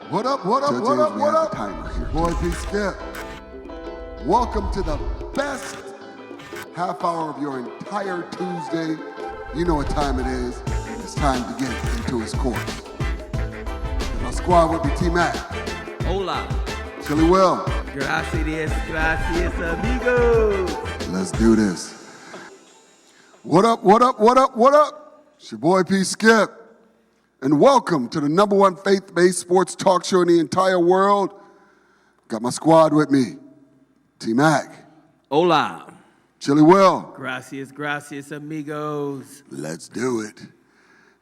What up, what up, what up, what up? Timer here. Boy, P. Skip. Welcome to the best half hour of your entire Tuesday. You know what time it is. It's time to get into his course. My squad would be T-Mac. Hola. Chili Will. Gracias, amigos. Let's do this. What up, what up, what up, what up? It's your boy P. Skip. And welcome to the #1 faith-based sports talk show in the entire world. Got my squad with me. T-Mac. Hola. Chili Will. Gracias, amigos. Let's do it.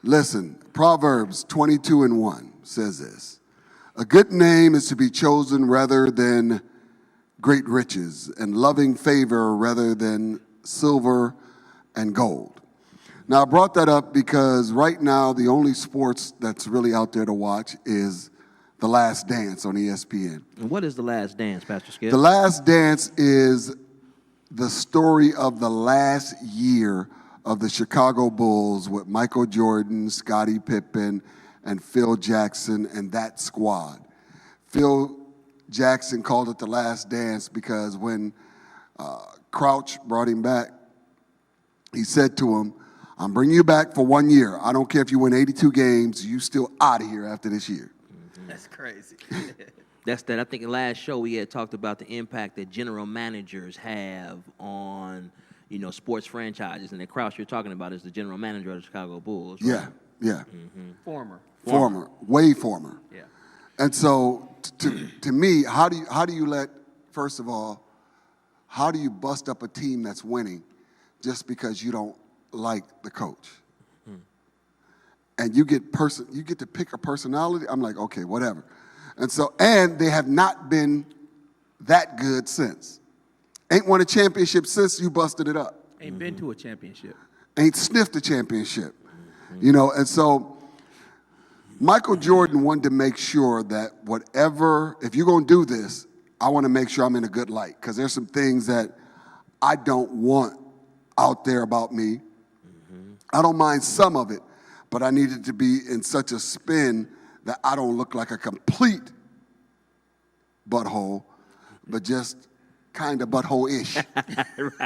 Listen, Proverbs 22:1 says this. A good name is to be chosen rather than great riches, and loving favor rather than silver and gold. Now, I brought that up because right now the only sports that's really out there to watch is The Last Dance on ESPN. And what is The Last Dance, Pastor Skip? The Last Dance is the story of the last year of the Chicago Bulls with Michael Jordan, Scottie Pippen, and Phil Jackson and that squad. Phil Jackson called it The Last Dance because when Crouch brought him back, he said to him, I'm bringing you back for 1 year. I don't care if you win 82 games, you still out of here after this year. That's crazy. That's that. I think in the last show we had talked about the impact that general managers have on, sports franchises. And the Krause you're talking about is the general manager of the Chicago Bulls, right? Yeah. Former. Way former. Yeah. And so, to me, how do you let, first of all, how do you bust up a team that's winning just because you don't like the coach? And you get to pick a personality. I'm like, okay, whatever. And so, and they have not been that good since. Ain't won a championship since you busted it up. Ain't been to a championship. Ain't sniffed a championship. And so Michael Jordan wanted to make sure that if you're going to do this, I want to make sure I'm in a good light because there's some things that I don't want out there about me. I don't mind some of it, but I need it to be in such a spin that I don't look like a complete butthole, but just kind of butthole-ish. Right.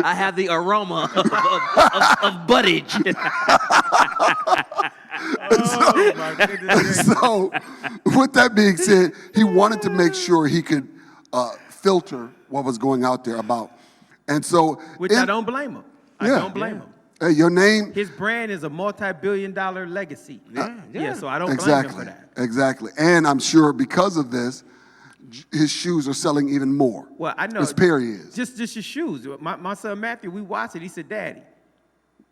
I have the aroma of buttage. My goodness. So, with that being said, he wanted to make sure he could filter what was going out there about. And so, I don't blame him. I don't blame him. Hey, your name. His brand is a multi-billion-dollar legacy. So I don't blame him for that. Exactly. And I'm sure because of this, his shoes are selling even more. Well, I know. His pair is. Just your shoes. My son Matthew, we watched it. He said, Daddy,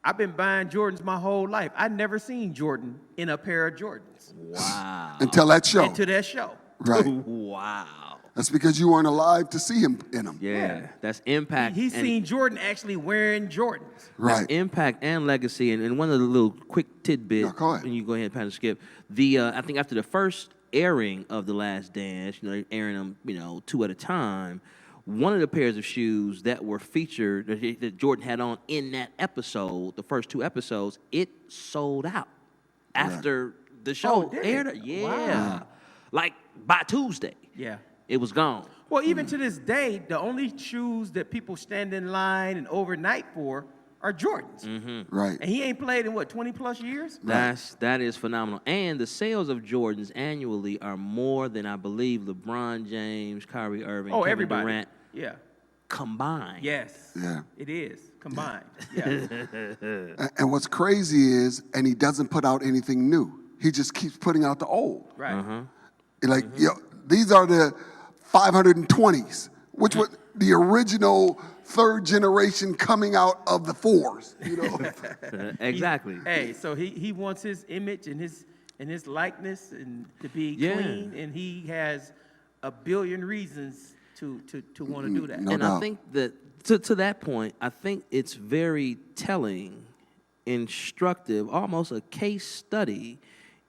I've been buying Jordans my whole life. I never seen Jordan in a pair of Jordans. Wow. Until that show. Until that show. Right. Wow. That's because you weren't alive to see him in them. Yeah. That's impact. He's seen Jordan actually wearing Jordans. Right. That's impact and legacy. And one of the little quick tidbits, go ahead. and you go ahead, Pastor Skip. I think after the first airing of The Last Dance, they're airing them, 2 at a time. One of the pairs of shoes that were featured that Jordan had on in that episode, the first 2 episodes, it sold out after the show aired. Yeah, Wow. like by Tuesday, Yeah. it was gone. Well, even to this day, the only shoes that people stand in line and overnight for are Jordans. Right. And he ain't played in, 20-plus years? That is phenomenal. And the sales of Jordans annually are more than, I believe, LeBron James, Kyrie Irving, Kevin Everybody. Durant Yeah. combined. Yes. Yeah. It is combined. Yeah. And what's crazy is, and he doesn't put out anything new. He just keeps putting out the old. Right. Like, these are the 520s, which was the original third generation coming out of the 4s, Exactly. Hey, so he wants his image and his likeness and to be clean, and he has a billion reasons to want to do that. No And doubt. I think that to that point, I think it's very telling, instructive, almost a case study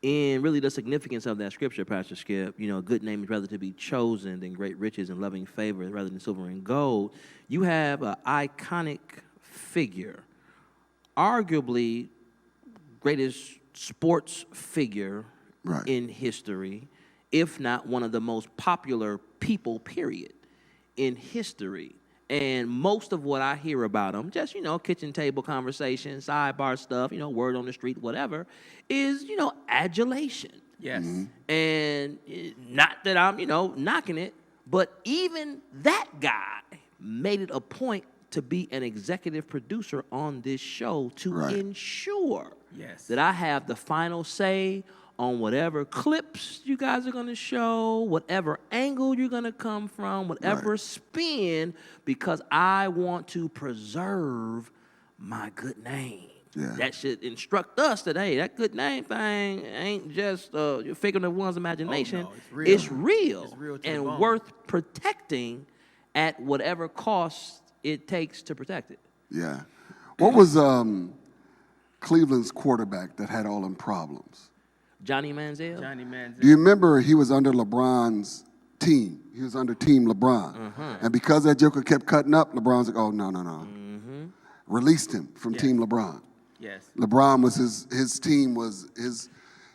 in really the significance of that scripture, Pastor Skip. A good name is rather to be chosen than great riches and loving favor rather than silver and gold. You have an iconic figure, arguably greatest sports figure Right. in history, if not one of the most popular people, period, in history. And most of what I hear about him, just, kitchen table conversation, sidebar stuff, word on the street, whatever, is, adulation. Yes. And not that I'm, knocking it, but even that guy made it a point to be an executive producer on this show to Right. ensure Yes. that I have the final say on whatever clips you guys are going to show, whatever angle you're going to come from, whatever Right. spin, because I want to preserve my good name. Yeah. That should instruct us that, hey, that good name thing ain't just you're figuring of one's imagination. it's real. It's real, It's real to the and bone. worth protecting at whatever cost it takes to protect it. Yeah. What was Cleveland's quarterback that had all them problems? Johnny Manziel? Johnny Manziel. Do you remember he was under LeBron's team? He was under Team LeBron. And because that joker kept cutting up, LeBron's like, oh, no. Released him from Yeah. Team LeBron. Yes. LeBron was his team was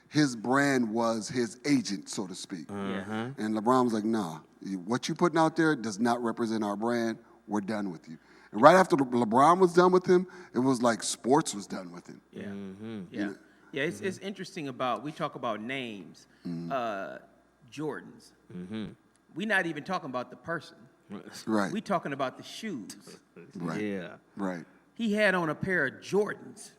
his brand was his agent, so to speak. Yeah. And LeBron was like, nah, what you putting out there does not represent our brand. We're done with you. And right after LeBron was done with him, it was like sports was done with him. Yeah. Yeah. Yeah, it's interesting we talk about names, Jordans. We're not even talking about the person. Right, We talking about the shoes. right, Yeah. right. He had on a pair of Jordans.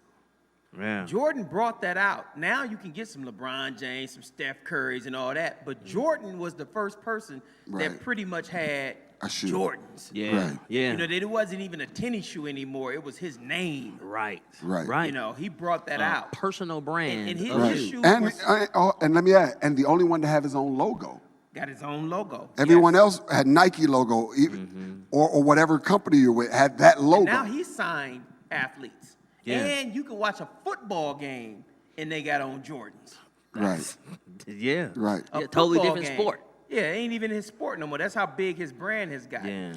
Yeah. Jordan brought that out. Now you can get some LeBron James, some Steph Currys and all that, but Jordan was the first person Right. that pretty much had A shoe. Jordans. Yeah. Right. Yeah. It wasn't even a tennis shoe anymore. It was his name. Right. Right. Right. He brought that out. Personal brand. And his of Right. you. shoe And, was, and let me add, and the only one to have his own logo. got his own logo. Everyone Yes. else had Nike logo, or whatever company you're with had that logo. Now he signed athletes. Yeah. And you can watch a football game and they got on Jordans. Right, Yeah. right. A Yeah, totally football different game. sport. Yeah, it ain't even his sport no more. That's how big his brand has got. Yeah.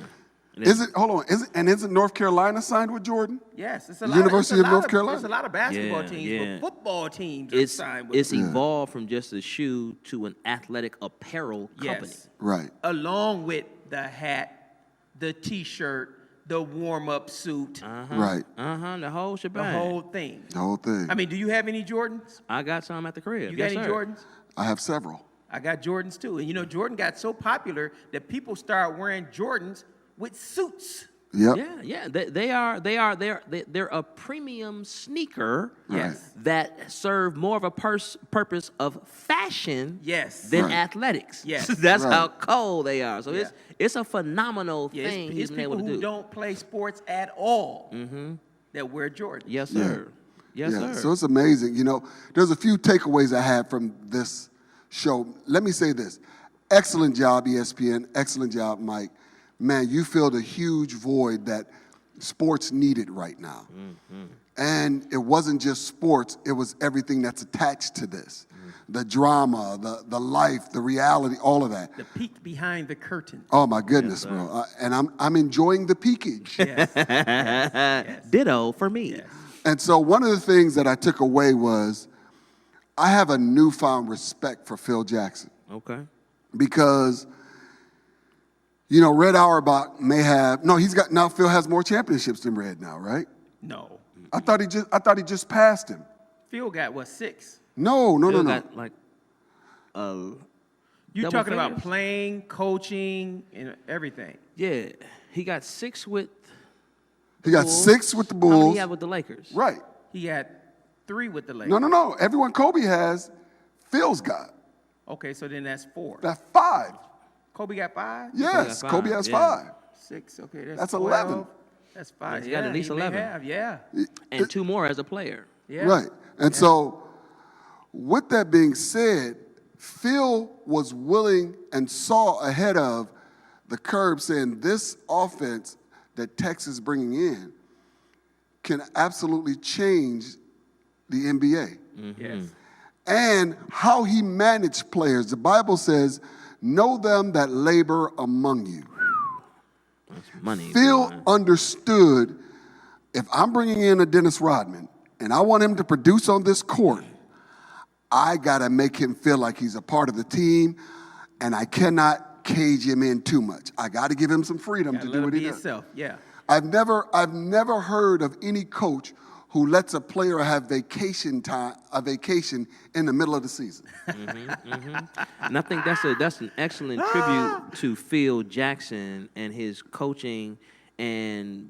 Hold on, isn't North Carolina signed with Jordan? Yes, it's a The lot. University it's a of lot North Carolina. There's a lot of basketball Yeah, teams, yeah. but football teams are It's signed with them. evolved from just a shoe to an athletic apparel company. Yes. Right, Along with the hat, the T-shirt, the warm-up suit, right. The whole the shebang. whole thing. The whole thing. I mean, do you have any Jordans? I got some at the crib. You got Yes, any sir. Jordans? I have several. I got Jordans too. And Jordan got so popular that people started wearing Jordans with suits. Yep. Yeah. They're a premium sneaker. Yes. That serve more of a purpose of fashion. Yes. Than Right. athletics. Yes. That's Right. how cold they are. So Yeah. it's a phenomenal Yeah, thing it's he's been able people to who do. don't play sports at all that wear Jordans. Yes, sir. Yes, Yeah, sir. so it's amazing. There's a few takeaways I had from this show. Let me say this. Excellent job, ESPN. Excellent job, Mike. Man, you filled a huge void that sports needed right now. And it wasn't just sports, it was everything that's attached to this. The drama, the life, the reality, all of that. The peek behind the curtain. Oh my goodness, bro. And I'm enjoying the peekage. Yes. Ditto for me. Yes. And so one of the things that I took away was I have a newfound respect for Phil Jackson Okay. because, Red Auerbach may have now Phil has more championships than Red now, right? No. I thought he just passed him. Phil got what, 6? No. Phil got like You're Double talking about figures. playing, coaching, and everything. yeah, he got 6 with He got Bulls. 6 with the How many Bulls. he had with the Lakers? Right. He had 3 with the Lakers. No. Everyone Kobe has, Phil's got. Okay, so then that's 4. That's 5. Kobe got 5? Yes, got Kobe five, has yeah. 5. 6, okay, that's That's 12. 11. That's 5. He's got at least he may 11. have, yeah. And 2 more as a player. Yeah. Right. And so, with that being said, Phil was willing and saw ahead of the curve saying this offense that Texas is bringing in can absolutely change the NBA. Yes. And how he managed players. The Bible says, know them that labor among you. That's money. Phil man. understood if I'm bringing in a Dennis Rodman and I want him to produce on this court, I got to make him feel like he's a part of the team, and I cannot cage him in too much. I got to give him some freedom to do what he does. Yourself. Yeah. I've never heard of any coach who lets a player have a vacation in the middle of the season. And I think that's an excellent tribute to Phil Jackson and his coaching and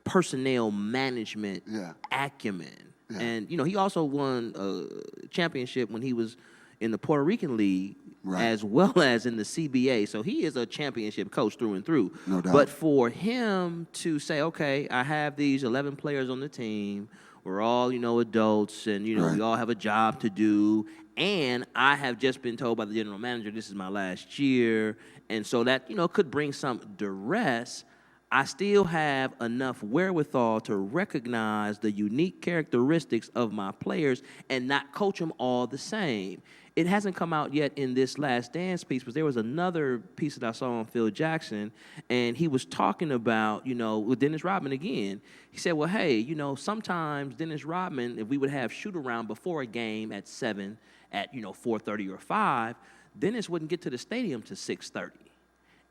personnel management acumen. Yeah. And, he also won a championship when he was in the Puerto Rican League as well as in the CBA. So he is a championship coach through and through. No doubt. But for him to say, okay, I have these 11 players on the team. We're all, adults, and, we all have a job to do. And I have just been told by the general manager this is my last year. And so that, could bring some duress. I still have enough wherewithal to recognize the unique characteristics of my players and not coach them all the same. It hasn't come out yet in this Last Dance piece, but there was another piece that I saw on Phil Jackson, and he was talking about, with Dennis Rodman again. He said, well, hey, sometimes Dennis Rodman, if we would have shoot-around before a game at 7, at, 4:30 or 5, Dennis wouldn't get to the stadium to 6:30.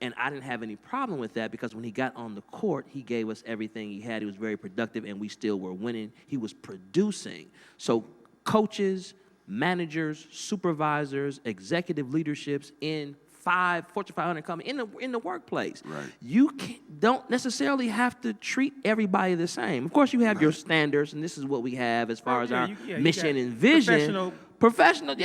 And I didn't have any problem with that because when he got on the court, he gave us everything he had. He was very productive, and we still were winning. He was producing. So coaches, managers, supervisors, executive leaderships in Fortune 500 company in the workplace. Right. You don't necessarily have to treat everybody the same. Of course, you have your standards, and this is what we have as far as our mission and vision. Professional,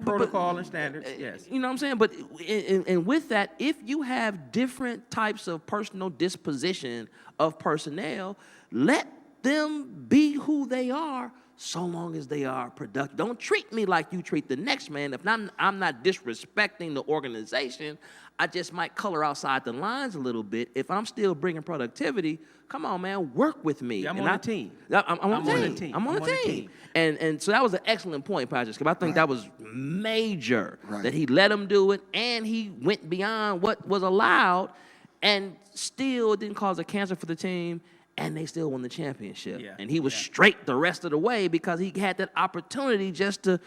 protocol and standards, yes. You know what I'm saying? But and with that, if you have different types of personal disposition of personnel, let them be who they are so long as they are productive. Don't treat me like you treat the next man. If I'm not disrespecting the organization, I just might color outside the lines a little bit. If I'm still bringing productivity, come on, man, work with me. Yeah, I'm on the team. I'm on the team. I'm on the team. And so that was an excellent point, Patrick, because I think that was major, that he let him do it, and he went beyond what was allowed, and still didn't cause a cancer for the team, and they still won the championship. Yeah. And he was straight the rest of the way because he had that opportunity just to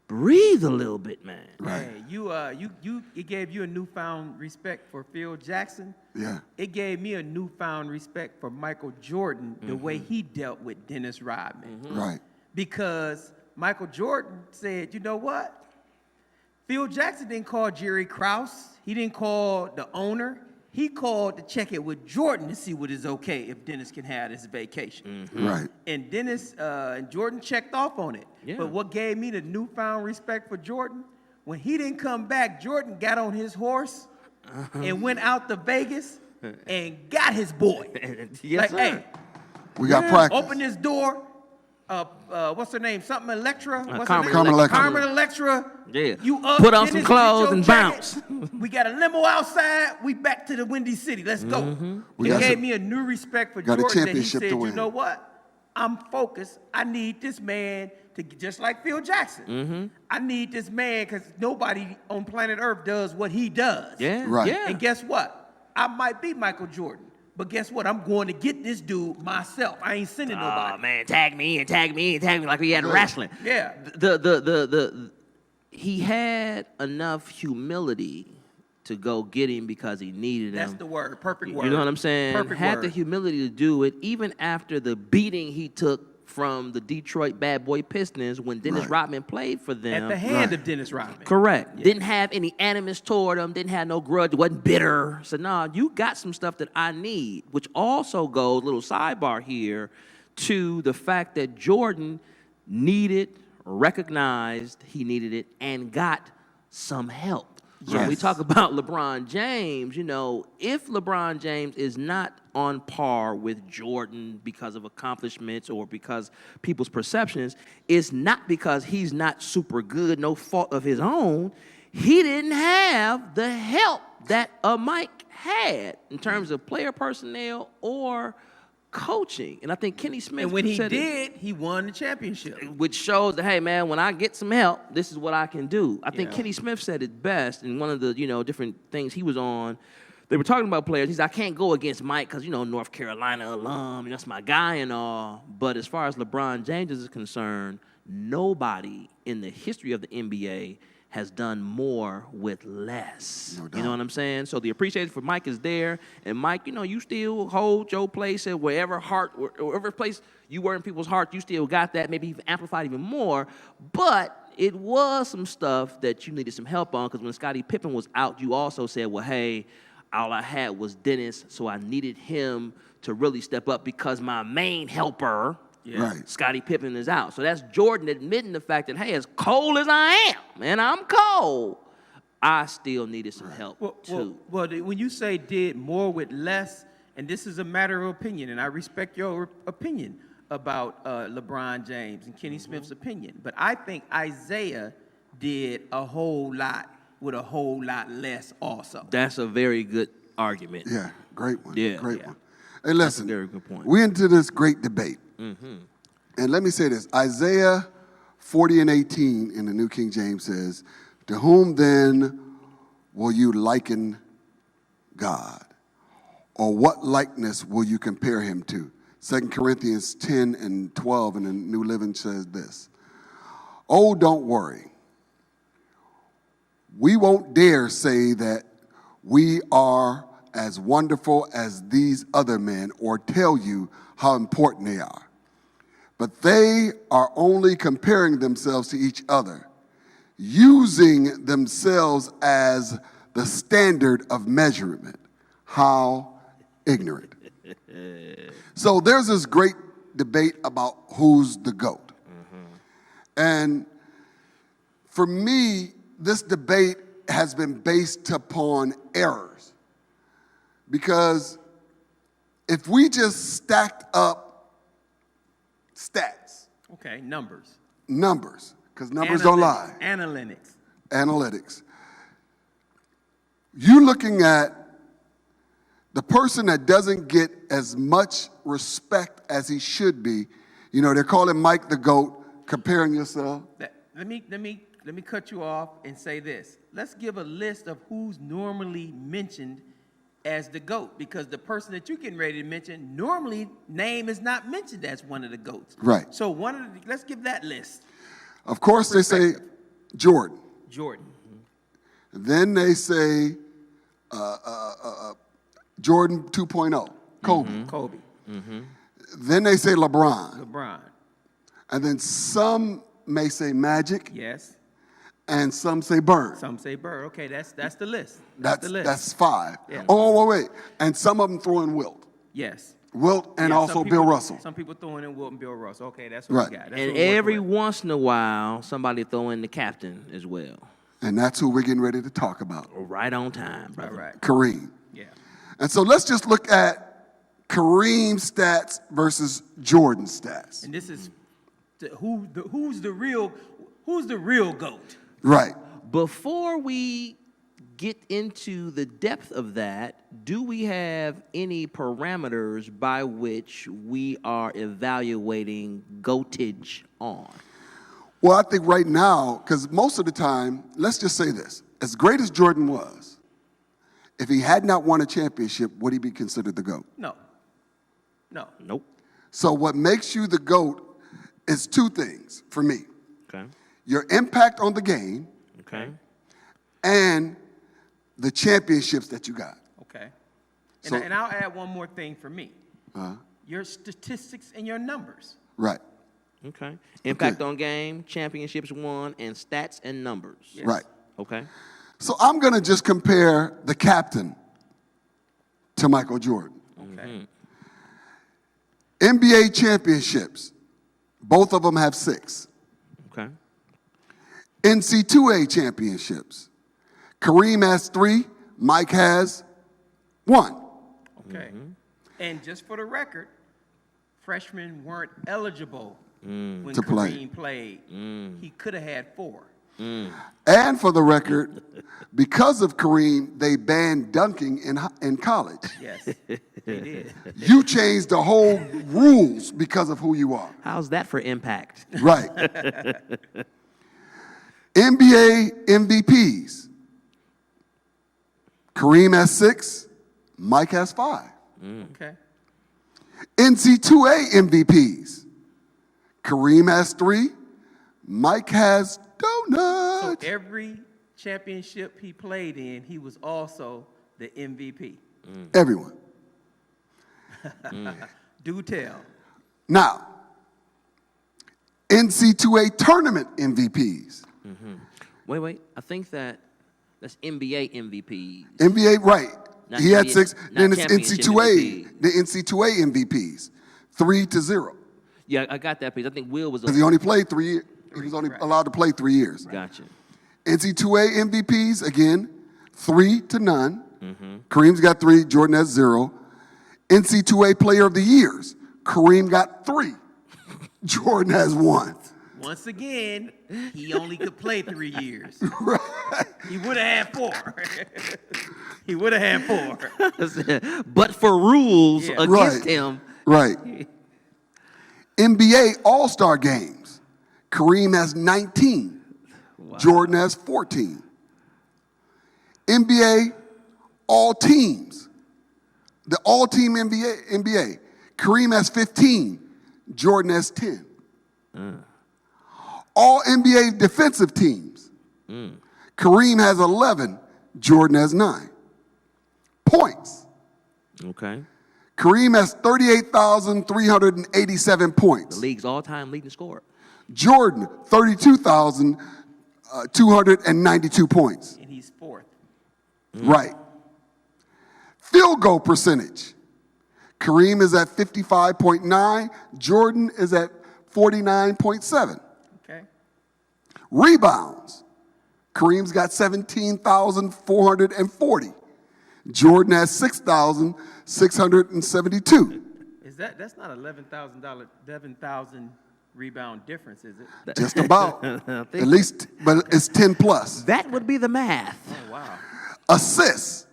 breathe a little bit, man. Right. Hey, it gave you a newfound respect for Phil Jackson. Yeah. It gave me a newfound respect for Michael Jordan, the way he dealt with Dennis Rodman. Right. Because Michael Jordan said, you know what? Phil Jackson didn't call Jerry Krause. He didn't call the owner. He called to check it with Jordan to see what is okay if Dennis can have his vacation. Right. And Dennis and Jordan checked off on it. Yeah. But what gave me the newfound respect for Jordan, when he didn't come back, Jordan got on his horse and went out to Vegas and got his boy. Yes, sir. Hey, We got practice. open this door. What's her name? Something Electra? What's Carmen her name? Electra. Carmen Electra. Yeah. You up, Put on Dennis, some get clothes your and jacket. bounce. We got a limo outside. We back to the Windy City. Let's go. We It got gave some- me a new respect for got a Jordan that he championship said, to you win. know what? I'm focused. I need this man to, just like Phil Jackson. I need this man because nobody on planet Earth does what he does. Yeah. Right. Yeah. And guess what? I might be Michael Jordan. But guess what? I'm going to get this dude myself. I ain't sending nobody. Oh man, tag me and tag me and tag me like we had wrestling. Yeah. He had enough humility to go get him because he needed him. That's the word. Perfect word. You know what I'm saying? Perfect Had word. the humility to do it, even after the beating he took from the Detroit Bad Boy Pistons when Dennis Rodman played for them. At the hand of Dennis Rodman. Correct. Didn't have any animus toward him, didn't have no grudge, wasn't bitter. So, no, you got some stuff that I need, which also goes, little sidebar here, to the fact that Jordan needed, recognized he needed it, and got some help. So when we Yes. talk about LeBron James, if LeBron James is not on par with Jordan because of accomplishments or because people's perceptions, it's not because he's not super good, no fault of his own. He didn't have the help that a Mike had in terms of player personnel or coaching. And I think Kenny Smith And when he said it, did, he won the championship. which shows that, hey, man, when I get some help, this is what I can do. I think Yeah. Kenny Smith said it best in one of the, different things he was on. They were talking about players. He said, I can't go against Mike because, North Carolina alum, that's my guy and all. But as far as LeBron James is concerned, nobody in the history of the NBA has done more with less. No doubt. You know what I'm saying? So the appreciation for Mike is there. And Mike, you know, you still hold your place at wherever place you were in people's hearts, you still got that, maybe even amplified even more. But it was some stuff that you needed some help on, because when Scottie Pippen was out, you also said, well, hey, all I had was Dennis, so I needed him to really step up because my main helper, Right. Scottie Pippen, is out. So that's Jordan admitting the fact that, hey, as cold as I am, and I'm cold, I still needed some help too. Well, when you say did more with less, and this is a matter of opinion, and I respect your opinion about LeBron James and Kenny Smith's opinion, but I think Isaiah did a whole lot with a whole lot less also. That's a very good argument. Yeah, great one. Yeah. Great Yeah. one. Hey, listen, very good point. we're into this great debate. And let me say this. Isaiah 40:18 in the New King James says, to whom then will you liken God? Or what likeness will you compare him to? 2 Corinthians 10:12 in the New Living says this. Oh, don't worry. We won't dare say that we are as wonderful as these other men or tell you how important they are. But they are only comparing themselves to each other, using themselves as the standard of measurement. How ignorant. So there's this great debate about who's the GOAT. And for me, this debate has been based upon errors. Because if we just stacked up stats, Okay, numbers. because numbers don't lie, Analytics. you're looking at the person that doesn't get as much respect as he should be. You know, they're calling Mike the GOAT, comparing yourself. Let me cut you off and say this. Let's give a list of who's normally mentioned as the GOAT, because the person that you're getting ready to mention, normally name is not mentioned as one of the GOATs. Right. So let's give that list. Of course, they say Jordan. Jordan. Then they say Jordan 2.0, Kobe. Kobe. Then they say LeBron. LeBron. And then some may say Magic, Yes. and some say Bird. Some say Bird. Okay, that's the list. That's the list. That's 5. Yeah. Oh, wait. And some of them throw in Wilt. Yes. Wilt and Yeah, also some Bill people- Russell. Some people throwing in Wilt and Bill Russell. Okay, that's what Right. we got. That's And what we're working every with. once in a while, somebody throw in the captain as well. And that's who we're getting ready to talk about, Right on time, All brother. right. Kareem. Yeah. And so let's just look at Kareem's stats versus Jordan's stats. And this is who's the real GOAT? Right. Before we get into the depth of that, do we have any parameters by which we are evaluating GOATage on? Well, I think right now, because most of the time, let's just say this. As great as Jordan was, if he had not won a championship, would he be considered the GOAT? No. Nope. So what makes you the GOAT is two things for me. Okay. Your impact on the game Okay. and the championships that you got. Okay. So- And I'll add one more thing for me. Your statistics and your numbers. Right, Okay. Impact on game, championships won, and stats and numbers. Yes. right. Okay. So I'm going to just compare the captain to Michael Jordan. Okay. NBA championships, both of them have 6. Okay. NC2A championships, Kareem has 3, Mike has 1. Okay. And just for the record, freshmen weren't eligible when To play. Kareem played. He could have had 4. And for the record, because of Kareem, they banned dunking in college. Yes, they did. You changed the whole rules because of who you are. How's that for impact? Right. NBA MVPs. Kareem has 6, Mike has 5. Okay. NC2A MVPs. Kareem has 3, Mike has So donut. every championship he played in, he was also the MVP. Everyone. Do tell. Now, NC2A tournament MVPs. Wait. I think that's NBA MVP. NBA, right. Not He had NBA 6. not Then it's championship NC2A, MVP. the NC2A MVPs, 3-0. Yeah, I got that piece. I think Will was. Because he only played 3 years. He was only allowed to play 3 years. Gotcha. NC2A MVPs, again, 3-0. Kareem's got 3, Jordan has 0. NC2A Player of the Years, Kareem got 3, Jordan has 1. Once again, he only could play 3 years. Right. He would have had 4. He would have had 4. But for rules Yeah. against Right. him, Right. NBA All-Star Games, Kareem has 19, Jordan has 14. NBA All Teams, the All-Team NBA, Kareem has 15, Jordan has 10. All NBA defensive teams, Kareem has 11, Jordan has 9. Points, okay, Kareem has 38,387 the points. league's all-time leading scorer. Jordan, 32,292 points. And he's 4th. Right. Field goal percentage. Kareem is at 55.9. Jordan is at 49.7. Okay. Rebounds. Kareem's got 17,440. Jordan has 6,672. That's not $11,000 rebound difference, is it? Just about. I At think least, but it's 10 plus. that would be the math. Oh wow. Assists.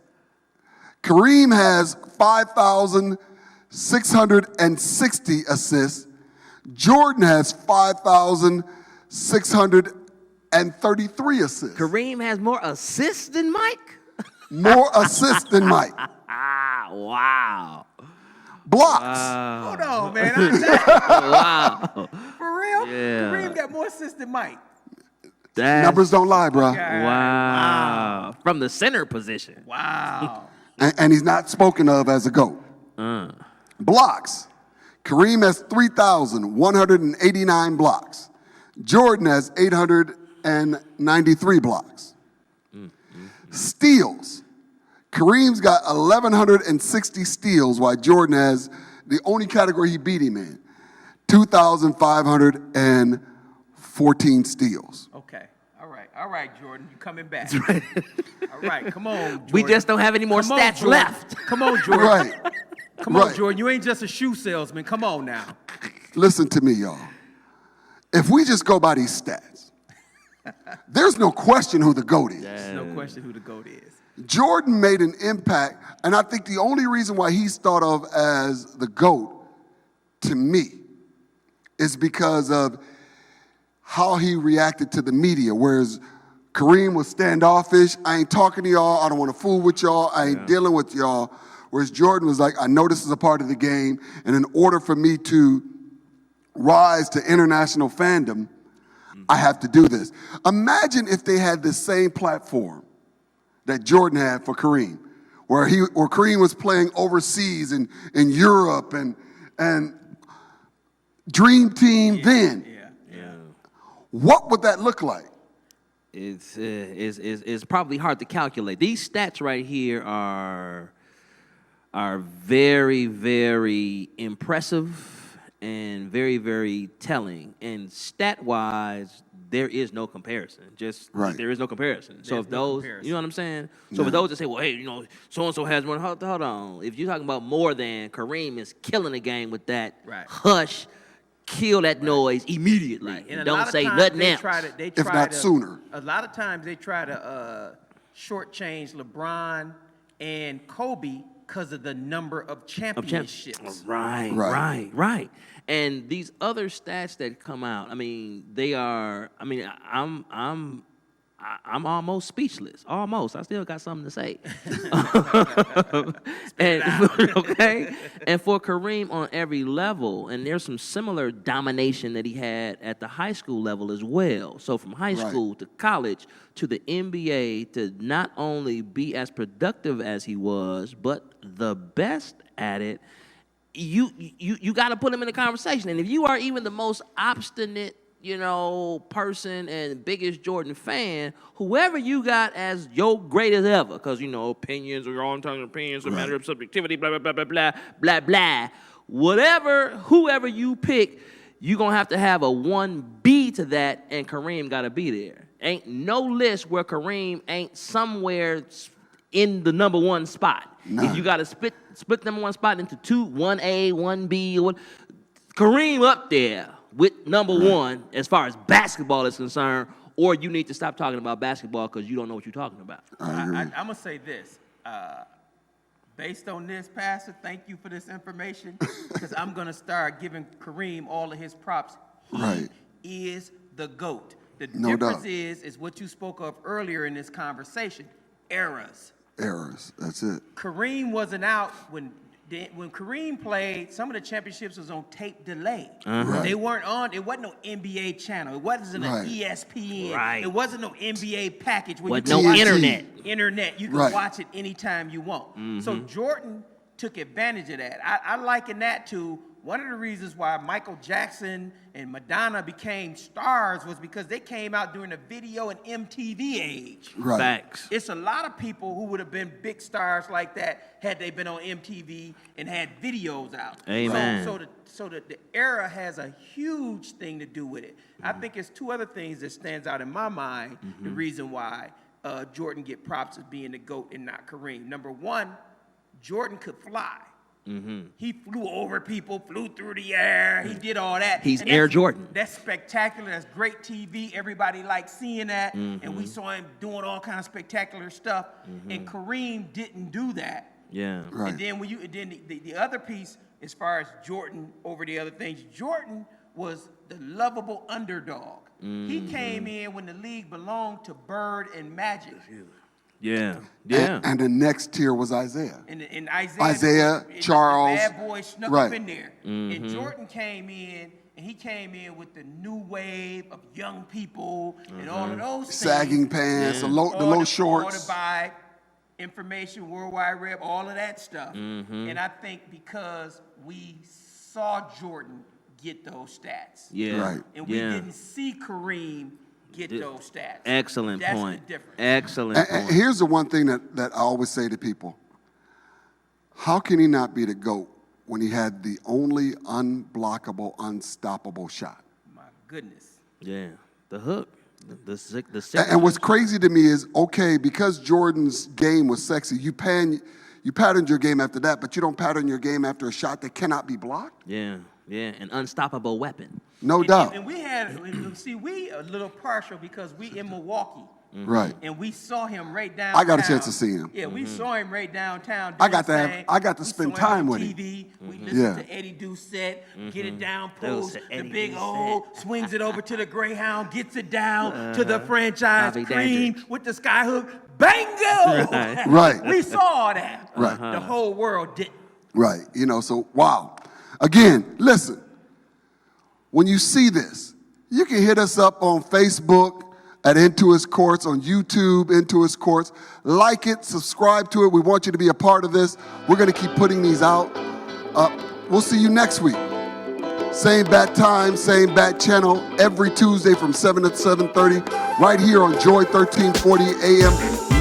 Kareem has 5,660 assists. Jordan has 5,633 assists. Kareem has more assists than Mike. More assists than Mike. Ah, wow. Blocks. Hold on, man. Wow. For real? Yeah. Kareem got more assists than Mike. That's, Numbers don't lie, bro. wow. From the center position. Wow. And he's not spoken of as a GOAT. Blocks. Kareem has 3,189 blocks. Jordan has 893 blocks. Steals. Kareem's got 1,160 steals, while Jordan has the only category he beat him in, 2,514 steals. Okay. All right, Jordan. You coming back. All right. Come on, Jordan. We just don't have any more Come on, stats Jordan. left. Come on, Jordan. Right. Come on, Right. Jordan. You ain't just a shoe salesman. Come on now. Listen to me, y'all. If we just go by these stats, there's no question who the GOAT is. There's no question who the GOAT is. Jordan made an impact, and I think the only reason why he's thought of as the GOAT, to me, is because of how he reacted to the media, whereas Kareem was standoffish. I ain't talking to y'all. I don't want to fool with y'all. I ain't dealing with y'all. Whereas Jordan was like, I know this is a part of the game, and in order for me to rise to international fandom, I have to do this. Imagine if they had the same platform that Jordan had for Kareem, where Kareem was playing overseas in Europe and Dream Team then. Yeah. What would that look like? It's probably hard to calculate. These stats right here are very, very impressive and very, very telling. And stat-wise, there is no comparison. Right. There is no comparison. So There's if no those, comparison. you know what I'm saying? So for those that say, well, hey, so-and-so has one, hold on. If you're talking about more than, Kareem is killing the game with that Right. hush, kill that noise immediately. Right. And a don't lot of say times nothing they else. If not sooner. A lot of times they try to shortchange LeBron and Kobe because of the number of championships. Right. And these other stats that come out, I mean, they are. I mean, I'm I'm almost speechless. Almost. I still got something to say. And okay. And for Kareem on every level, and there's some similar domination that he had at the high school level as well. So from high school to college to the NBA, to not only be as productive as he was, but the best at it. You got to put him in the conversation. And if you are even the most obstinate, person and biggest Jordan fan, whoever you got as your greatest ever, because, opinions are all time opinions, a matter of subjectivity, blah, blah, blah, blah, blah, blah, blah. Whoever you pick, you're going to have a 1B to that, and Kareem got to be there. Ain't no list where Kareem ain't somewhere in the number one spot. Nah. If you got to split number one spot into two, 1A, 1B, Kareem up there with number one as far as basketball is concerned, or you need to stop talking about basketball because you don't know what you're talking about. I'm going to say this. Based on this, Pastor, thank you for this information, because I'm going to start giving Kareem all of his props. He is the GOAT. The difference is what you spoke of earlier in this conversation, eras. That's it. Kareem wasn't out when Kareem played. Some of the championships was on tape delay. They weren't on. It wasn't no NBA channel. It wasn't an ESPN. It wasn't no NBA package. With no internet. You can watch it anytime you want. So Jordan took advantage of that. I liken that to one of the reasons why Michael Jackson and Madonna became stars was because they came out during the video and MTV age. Facts. It's a lot of people who would have been big stars like that had they been on MTV and had videos out. Amen. So the era has a huge thing to do with it. I think it's two other things that stands out in my mind, the reason why Jordan get props as being the GOAT and not Kareem. Number one, Jordan could fly. He flew over people, flew through the air. He did all that. He's Air Jordan. That's spectacular. That's great TV. Everybody likes seeing that. And we saw him doing all kinds of spectacular stuff. And Kareem didn't do that. Yeah. And then the other piece, as far as Jordan over the other things, Jordan was the lovable underdog. He came in when the league belonged to Bird and Magic. Yeah. And the next tier was Isaiah. And Isaiah, Charles. The bad boy snuck up in there. And Jordan came in, and he came in with the new wave of young people and all of those things. Sagging pants, the low shorts. Order by information, World Wide Web, all of that stuff. And I think because we saw Jordan get those stats. And we didn't see Kareem get those stats. Excellent That's point. the difference. Excellent point. And here's the one thing that I always say to people. How can he not be the GOAT when he had the only unblockable, unstoppable shot? My goodness. Yeah. The hook. The And what's crazy to me is, okay, because Jordan's game was sexy, you patterned your game after that, but you don't pattern your game after a shot that cannot be blocked? Yeah, an unstoppable weapon. No doubt. And we a little partial because we in Milwaukee. Right. And we saw him right downtown. I got a chance to see him. Yeah, we saw him right downtown. I got to spend time with him. We listened to Eddie Doucette, get it down post, the big old, swings it over to the Greyhound, gets it down to the franchise Bobby cream Dandridge. with the skyhook. Bingo! Right. We saw that. Right. The whole world didn't. Right. So, wow. Again, listen, when you see this, you can hit us up on Facebook at Into His Courts, on YouTube, Into His Courts. Like it, subscribe to it. We want you to be a part of this. We're going to keep putting these out. We'll see you next week. Same bat time, same bat channel, every Tuesday from 7 to 7:30, right here on Joy 1340 AM,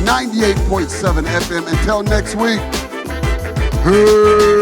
98.7 FM. Until next week, hey.